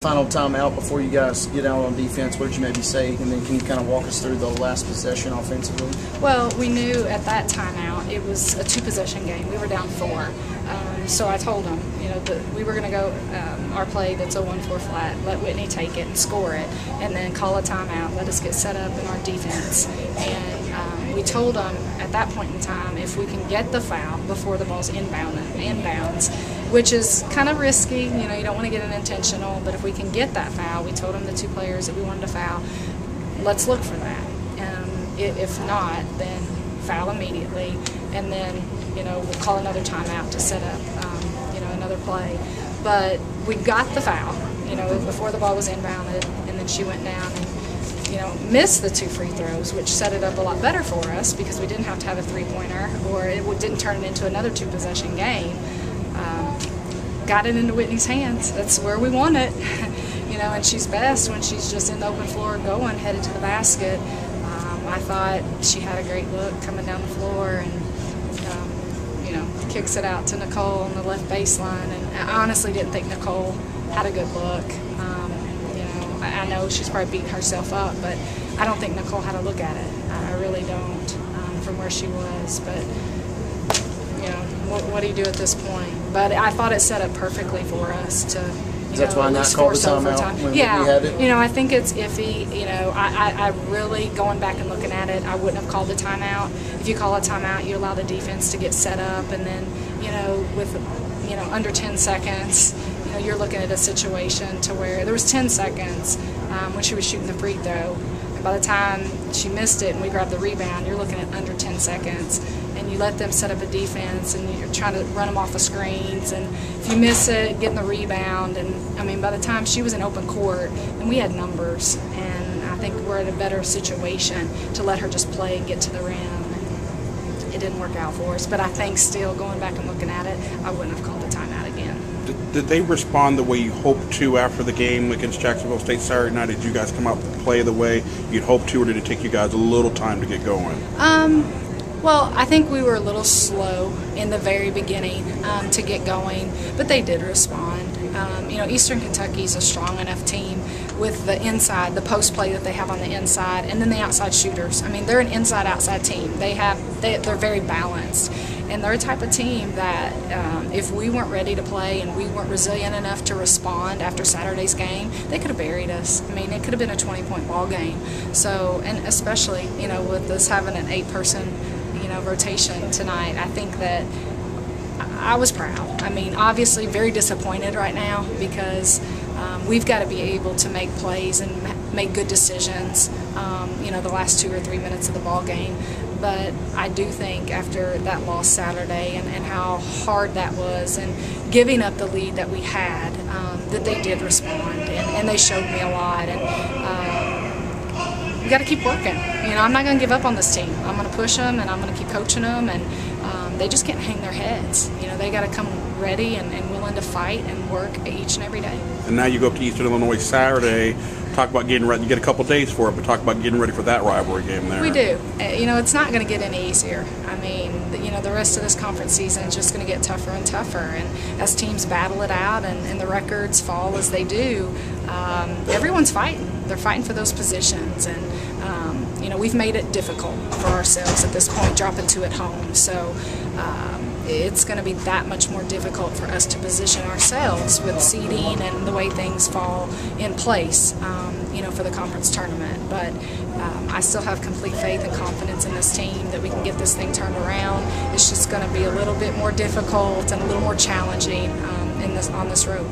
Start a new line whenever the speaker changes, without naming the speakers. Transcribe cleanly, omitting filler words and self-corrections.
Final timeout before you guys get out on defense, what did you maybe say? And then can you kind of walk us through the last possession offensively?
Well, we knew at that timeout it was a two-possession game. We were down 4. So I told them, that we were going to go our play that's a 1-4 flat, let Whitney take it and score it, and then call a timeout, let us get set up in our defense. And we told them at that point in time, if we can get the foul before the ball's inbounds, which is kind of risky, you don't want to get an intentional, but if we can get that foul, we told them the 2 players that we wanted to foul, let's look for that. If not, then foul immediately, and then we'll call another timeout to set up another play. But we got the foul before the ball was inbounded, and then she went down and missed the 2 free throws, which set it up a lot better for us because we didn't have to have a 3-pointer, or it didn't turn it into another 2-possession game. Got it into Whitney's hands. That's where we want it. And she's best when she's just in the open floor going, headed to the basket. I thought she had a great look coming down the floor and, kicks it out to Nicole on the left baseline. And I honestly didn't think Nicole had a good look. I know she's probably beating herself up, but I don't think Nicole had a look at it. I really don't from where she was. But what do you do at this point? But I thought it set up perfectly for us to,
that's why not call the timeout when we had it?
I think it's iffy. I really, going back and looking at it, I wouldn't have called the timeout. If you call a timeout, you allow the defense to get set up, and then, with, under 10 seconds, you're looking at a situation to where there was 10 seconds when she was shooting the free throw. And by the time she missed it and we grabbed the rebound, you're looking at under 10 seconds. And you let them set up a defense, and you're trying to run them off the screens, and if you miss it, getting the rebound, and by the time she was in open court, and we had numbers, and I think we're in a better situation to let her just play and get to the rim. And it didn't work out for us, but I think still, going back and looking at it, I wouldn't have called the timeout again.
Did they respond the way you hoped to after the game against Jacksonville State Saturday night? Did you guys come out and play the way you'd hoped to, or did it take you guys a little time to get going?
Well, I think we were a little slow in the very beginning to get going, but they did respond. Eastern Kentucky's a strong enough team with the inside, the post play that they have on the inside, and then the outside shooters. They're an inside-outside team. They're very balanced, and they're a type of team that if we weren't ready to play and we weren't resilient enough to respond after Saturday's game, they could have buried us. It could have been a 20-point ball game. So, and especially with us having an 8-person rotation tonight, I think that I was proud. Obviously very disappointed right now because we've got to be able to make plays and make good decisions, the last 2 or 3 minutes of the ball game. But I do think after that loss Saturday and how hard that was and giving up the lead that we had, that they did respond and they showed me a lot. And we got to keep working. I'm not going to give up on this team. I'm going to push them, and I'm going to keep coaching them, and they just can't hang their heads. They got to come ready and willing to fight and work each and every day. And
now you go up to Eastern Illinois Saturday. Talk about getting ready. You get a couple days for it, but talk about getting ready for that rivalry game there.
We do. It's not going to get any easier. The rest of this conference season is just going to get tougher and tougher. And as teams battle it out and the records fall as they do, everyone's fighting. They're fighting for those positions. And, we've made it difficult for ourselves at this point, dropping 2 at home. So it's going to be that much more difficult for us to position ourselves with seeding and the way things fall in place, for the conference tournament. But I still have complete faith and confidence in this team that we can get this thing turned around. It's just going to be a little bit more difficult and a little more challenging on this road.